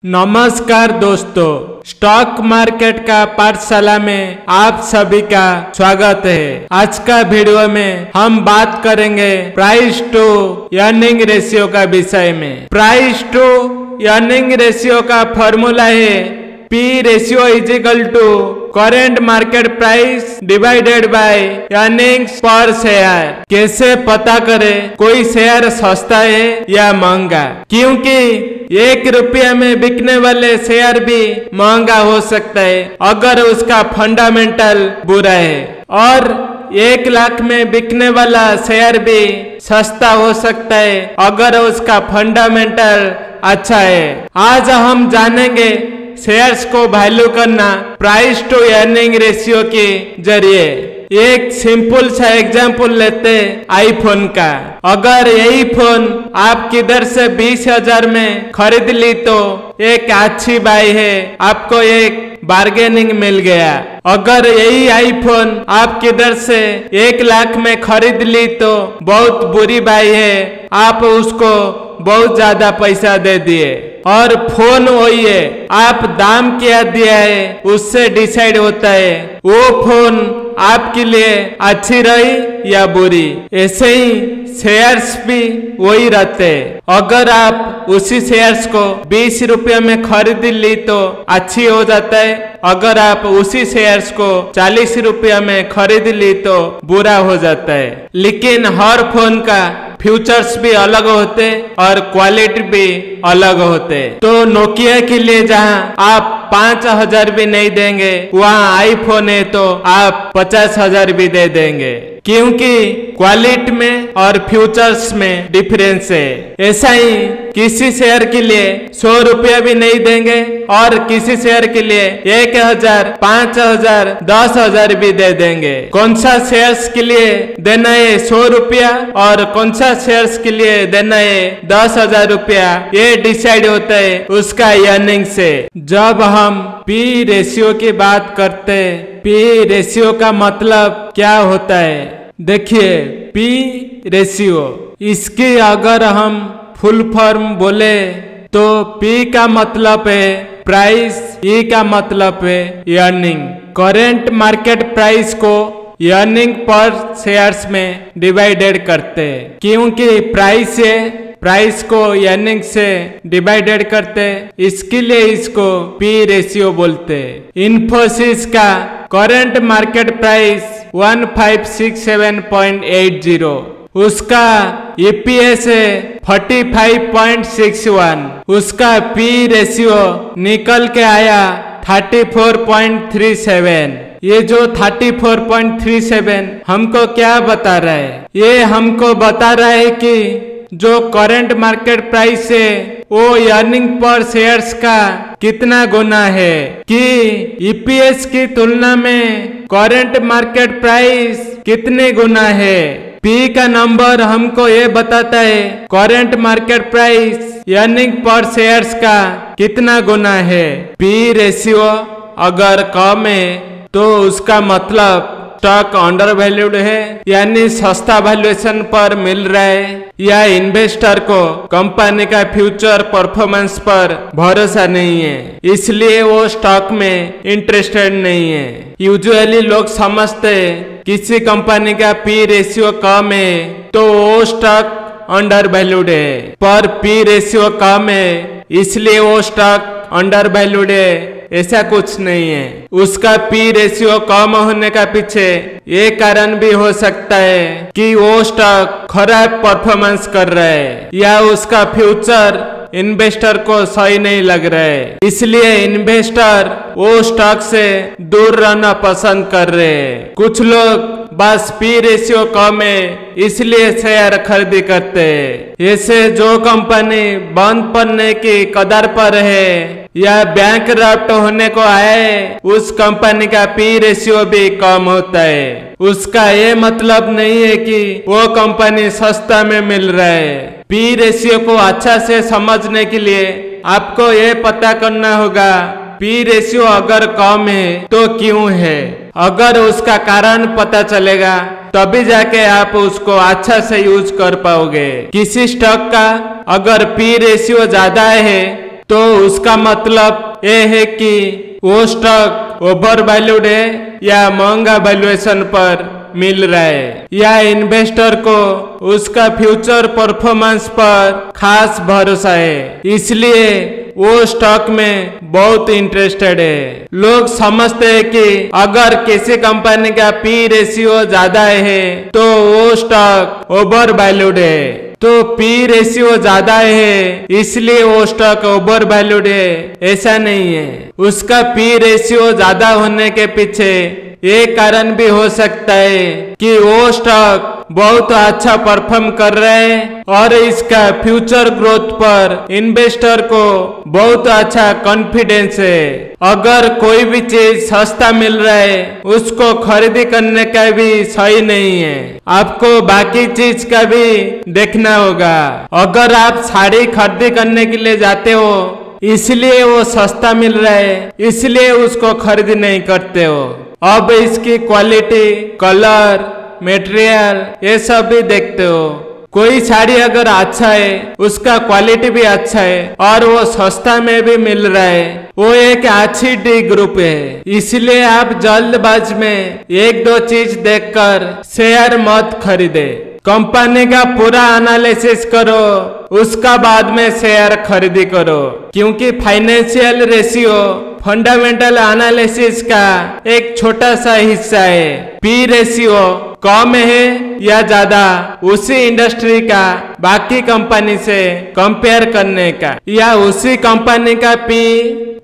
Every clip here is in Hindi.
नमस्कार दोस्तों, स्टॉक मार्केट का पाठशाला में आप सभी का स्वागत है। आज का वीडियो में हम बात करेंगे प्राइस टू अर्निंग रेशियो का विषय में। प्राइस टू अर्निंग रेशियो का फॉर्मूला है P ratio is equal to current market price divided by earnings per share. कैसे पता करें कोई शेयर सस्ता है या महंगा, क्योंकि 1 रुपया में बिकने वाले शेयर भी महंगा हो सकता है अगर उसका फंडामेंटल बुरा है, और 1 लाख में बिकने वाला शेयर भी सस्ता हो सकता है अगर उसका फंडामेंटल अच्छा है। आज हम जानेंगे शेयर्स को वैल्यू करना प्राइस टू अर्निंग रेशियो के जरिए। एक सिंपल सा एग्जांपल लेते आईफोन का। अगर यही फोन आप किधर से 20,000 में खरीद ली तो एक अच्छी बाई है, आपको एक बार्गेनिंग मिल गया। अगर यही आईफोन आप किधर से 1 लाख में खरीद ली तो बहुत बुरी बाई है, आप उसको बहुत ज्यादा पैसा दे दिए। और फोन वही है, आप दाम क्या दिया है उससे डिसाइड होता है वो फोन आपके लिए अच्छी रही या बुरी। ऐसे ही शेयर्स भी वही रहते हैं। अगर आप उसी शेयर्स को 20 रुपये में खरीद ली तो अच्छी हो जाता है, अगर आप उसी शेयर्स को 40 रुपये में खरीद ली तो बुरा हो जाता है। लेकिन हर फोन का फ्यूचर्स भी अलग होते और क्वालिटी भी अलग होते। तो नोकिया के लिए जहां आप 5,000 भी नहीं देंगे, वहां आईफोन है तो आप 50,000 भी दे देंगे, क्योंकि क्वालिटी में और फ्यूचर्स में डिफरेंस है। ऐसा ही किसी शेयर के लिए 100 रुपया भी नहीं देंगे और किसी शेयर के लिए 1,000, 5,000, 10,000 भी दे देंगे। कौन सा शेयर्स के लिए देना है 100 रुपया और कौन सा शेयर्स के लिए देना है 10,000 रुपया, ये डिसाइड होता है उसका अर्निंग से। जब हम P रेशियो की बात करते हैं, P रेशियो का मतलब क्या होता है? देखिए, P रेशियो, इसकी अगर हम फुल फॉर्म बोले तो P का मतलब है प्राइस, E का मतलब है अर्निंग। करेंट मार्केट प्राइस को अर्निंग पर शेयर्स में डिवाइडेड करते हैं, क्योंकि प्राइस को अर्निंग से डिवाइडेड करते, इसके लिए इसको P रेशियो बोलते हैं। इन्फोसिस का करेंट मार्केट प्राइस 1567.80, उसका EPS है 45.61, उसका P रेशियो निकल के आया 34.37। ये जो 34.37 हमको क्या बता रहा है? ये हमको बता रहा है कि जो करंट मार्केट प्राइस है वो अर्निंग पर शेयर्स का कितना गुना है, कि EPS की तुलना में करंट मार्केट प्राइस कितने गुना है। P का नंबर हमको ये बताता है current market price earning per shares का कितना गुना है। P रेशियो अगर कम है तो उसका मतलब स्टॉक अंडर वैल्यूड है, यानी सस्ता वैल्यूएशन पर मिल रहा है, या इन्वेस्टर को कंपनी का फ्यूचर परफॉर्मेंस पर भरोसा नहीं है, इसलिए वो स्टॉक में इंटरेस्टेड नहीं है। यूजुअली लोग समझते किसी कंपनी का P रेशियो कम है तो वो स्टॉक अंडर वैल्यूड है, पर P रेशियो कम है इसलिए वो स्टॉक अंडर वैल्यूड है, ऐसा कुछ नहीं है। उसका P रेशियो कम होने का पीछे ये कारण भी हो सकता है कि वो स्टॉक खराब परफॉर्मेंस कर रहा है या उसका फ्यूचर इन्वेस्टर को सही नहीं लग रहा है, इसलिए इन्वेस्टर वो स्टॉक से दूर रहना पसंद कर रहे हैं। कुछ लोग बस P रेशियो कम है इसलिए शेयर खरीदी करते हैं। ऐसे जो कंपनी बंद पड़ने की कगार पर है या बैंकरप्ट होने को आए, उस कंपनी का P रेशियो भी कम होता है। उसका ये मतलब नहीं है कि वो कंपनी सस्ता में मिल रहा है। P रेशियो को अच्छा से समझने के लिए आपको ये पता करना होगा P रेशियो अगर कम है तो क्यों है। अगर उसका कारण पता चलेगा तभी जाके आप उसको अच्छा से यूज कर पाओगे। किसी स्टॉक का अगर P रेशियो ज्यादा है तो उसका मतलब ये है कि वो स्टॉक ओवर वैल्यूड है या महंगा वैल्यूएशन पर मिल रहा है, या इन्वेस्टर को उसका फ्यूचर परफॉर्मेंस पर खास भरोसा है, इसलिए वो स्टॉक में बहुत इंटरेस्टेड है। लोग समझते हैं कि अगर किसी कंपनी का पी रेशियो ज्यादा है तो वो स्टॉक ओवर वैल्यूड है, तो पी रेशियो ज्यादा है इसलिए वो स्टॉक ओवर वैल्यूड है, ऐसा नहीं है। उसका पी रेशियो ज्यादा होने के पीछे ये कारण भी हो सकता है कि वो स्टॉक बहुत अच्छा परफॉर्म कर रहा है और इसका फ्यूचर ग्रोथ पर इन्वेस्टर को बहुत अच्छा कॉन्फिडेंस है। अगर कोई भी चीज सस्ता मिल रहा है उसको खरीदी करने का भी सही नहीं है, आपको बाकी चीज का भी देखना होगा। अगर आप साड़ी खरीदी करने के लिए जाते हो इसलिए वो सस्ता मिल रहा है इसलिए उसको खरीदी नहीं करते हो, अब इसकी क्वालिटी, कलर, मटेरियल ये सब भी देखते हो। कोई साड़ी अगर अच्छा है, उसका क्वालिटी भी अच्छा है और वो सस्ता में भी मिल रहा है, वो एक अच्छी डी ग्रुप है। इसलिए आप जल्दबाज में एक दो चीज देखकर शेयर मत खरीदे। कंपनी का पूरा एनालिसिस करो, उसका बाद में शेयर खरीदी करो, क्योंकि फाइनेंशियल रेशियो फंडामेंटल एनालिसिस का एक छोटा सा हिस्सा है। पी रेशियो कम है या ज्यादा उसी इंडस्ट्री का बाकी कंपनी से कंपेयर करने का, या उसी कंपनी का पी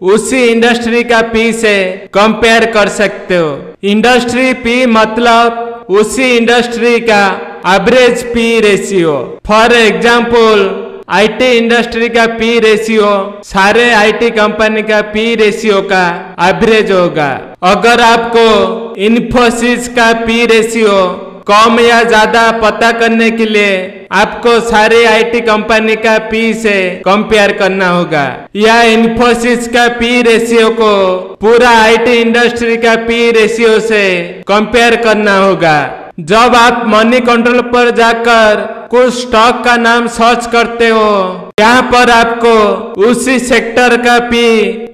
उसी इंडस्ट्री का पी से कंपेयर कर सकते हो। इंडस्ट्री पी मतलब उसी इंडस्ट्री का average P ratio. For example IT industry का पी रेशियो सारे आईटी कंपनी का पी रेशियो का एवरेज होगा। अगर आपको इन्फोसिस का पी रेशियो कम या ज्यादा पता करने के लिए आपको सारे आईटी कंपनी का पी से कंपेयर करना होगा, या इन्फोसिस का पी रेशियो को पूरा आईटी इंडस्ट्री का पी रेशियो से कंपेयर करना होगा। जब आप मनी कंट्रोल पर जाकर कुछ स्टॉक का नाम सर्च करते हो, यहाँ पर आपको उसी सेक्टर का पी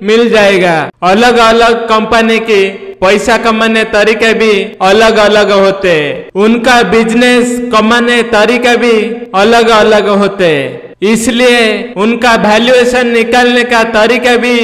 मिल जाएगा। अलग अलग कंपनी की पैसा कमाने तरीके भी अलग अलग होते हैं, उनका बिजनेस कमाने तरीके भी अलग अलग होते हैं, इसलिए उनका वैल्यूएशन निकालने का तरीका भी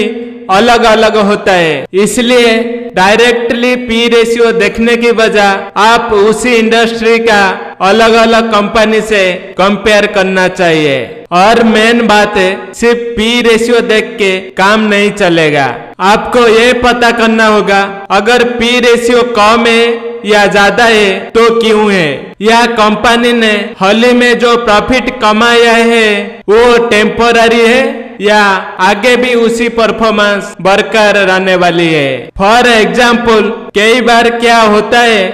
अलग अलग होता है। इसलिए डायरेक्टली पी रेशियो देखने की बजाय आप उसी इंडस्ट्री का अलग अलग कंपनी से कंपेयर करना चाहिए। और मेन बात है, सिर्फ पी रेशियो देख के काम नहीं चलेगा, आपको ये पता करना होगा अगर पी रेशियो कम है या ज्यादा है तो क्यों है, या कंपनी ने हाल ही में जो प्रॉफिट कमाया है वो टेम्पोररी है या आगे भी उसी परफॉर्मेंस बरकरार रहने वाली है। फॉर एग्जाम्पल कई बार क्या होता है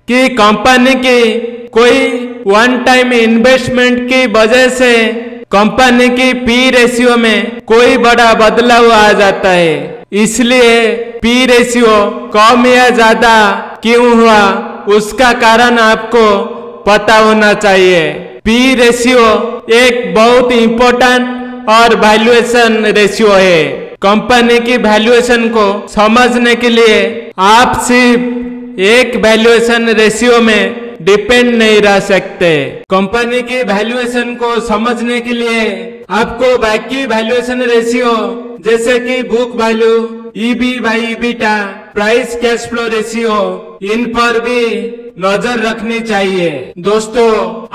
कि कंपनी की कोई वन टाइम इन्वेस्टमेंट की वजह से कंपनी की पी रेशियो में कोई बड़ा बदलाव आ जाता है, इसलिए पी रेशियो कम या ज्यादा क्यों हुआ उसका कारण आपको पता होना चाहिए। पी रेशियो एक बहुत इंपॉर्टेंट और वैल्यूएशन रेशियो है। कंपनी की वैल्यूएशन को समझने के लिए आप सिर्फ एक वैल्यूएशन रेशियो में डिपेंड नहीं रह सकते। कंपनी की वैल्यूएशन को समझने के लिए आपको बाकी वैल्यूएशन रेशियो जैसे कि book value, EV by EBITDA, price cash flow ratio, इन पर भी नजर रखनी चाहिए। दोस्तों,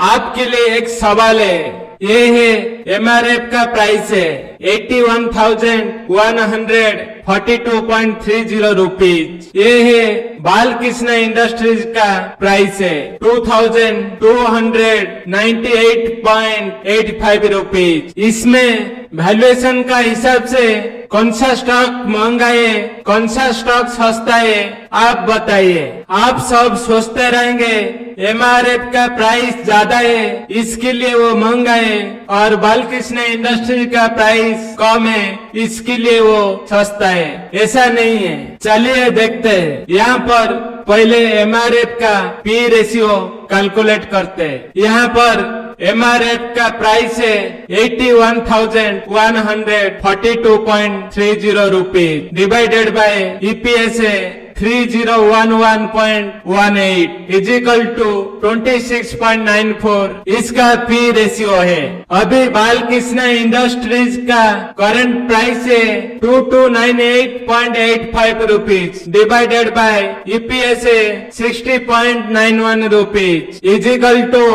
आपके लिए एक सवाल है, ये है एमआरएफ का प्राइस है 81,142.30 रुपीज। ये है बालकृष्ण इंडस्ट्रीज का प्राइस है 2,298.85 रुपीज। इसमें वैल्यूएशन का हिसाब से कौन सा स्टॉक महंगा है, कौन सा स्टॉक सस्ता है, आप बताइए। आप सब सोचते रहेंगे एमआरएफ का प्राइस ज्यादा है इसके लिए वो महंगा है, और बालकृष्ण इंडस्ट्री का प्राइस कम है इसके लिए वो सस्ता है। ऐसा नहीं है, चलिए देखते हैं। यहाँ पर पहले एमआरएफ का पी रेशियो कैलकुलेट करते हैं। यहाँ पर MRF का प्राइस है 81,142.30 रुपीज डिवाइडेड बाय EPS है 3011.18 इजिकल टू 26.94 इसका P रेशियो है। अभी बालकृष्ण इंडस्ट्रीज का करंट प्राइस है 2298.85 रुपीज डिवाइडेड बाय EPS है 60.91 rupees equal to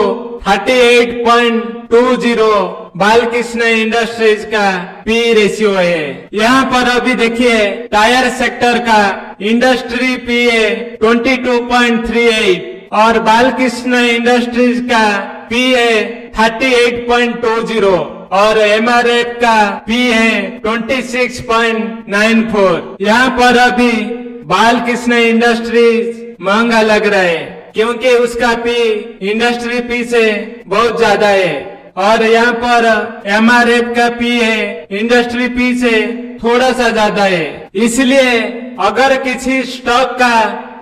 38.20 Balkrishna Industries का P रेशियो है। यहाँ पर अभी देखिए टायर सेक्टर का इंडस्ट्री P है 22.38 और बालकृष्ण इंडस्ट्रीज का P है 38.20 और MRF का P है 26.94। यहाँ पर अभी बालकृष्ण इंडस्ट्रीज महंगा लग रहा है क्योंकि उसका P इंडस्ट्री P से बहुत ज्यादा है और यहाँ पर MRF का P है इंडस्ट्री P से थोड़ा सा ज्यादा है। इसलिए अगर किसी स्टॉक का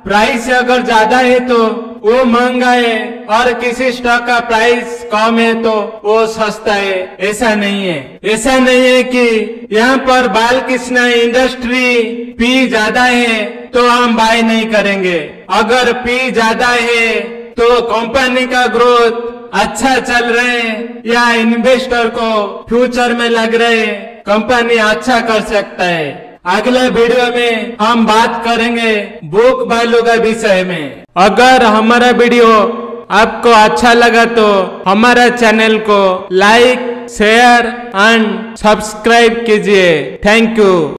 प्राइस अगर ज्यादा है तो वो महंगा है और किसी स्टॉक का प्राइस कम है तो वो सस्ता है, ऐसा नहीं है। ऐसा नहीं है कि यहाँ पर बालकृष्ण इंडस्ट्री P ज्यादा है तो हम बाय नहीं करेंगे। अगर P ज्यादा है तो कंपनी का ग्रोथ अच्छा चल रहे या इन्वेस्टर को फ्यूचर में लग रहे कंपनी अच्छा कर सकता है। अगले वीडियो में हम बात करेंगे बुक वैल्यू के विषय में। अगर हमारा वीडियो आपको अच्छा लगा तो हमारा चैनल को लाइक, शेयर एंड सब्सक्राइब कीजिए। Thank you.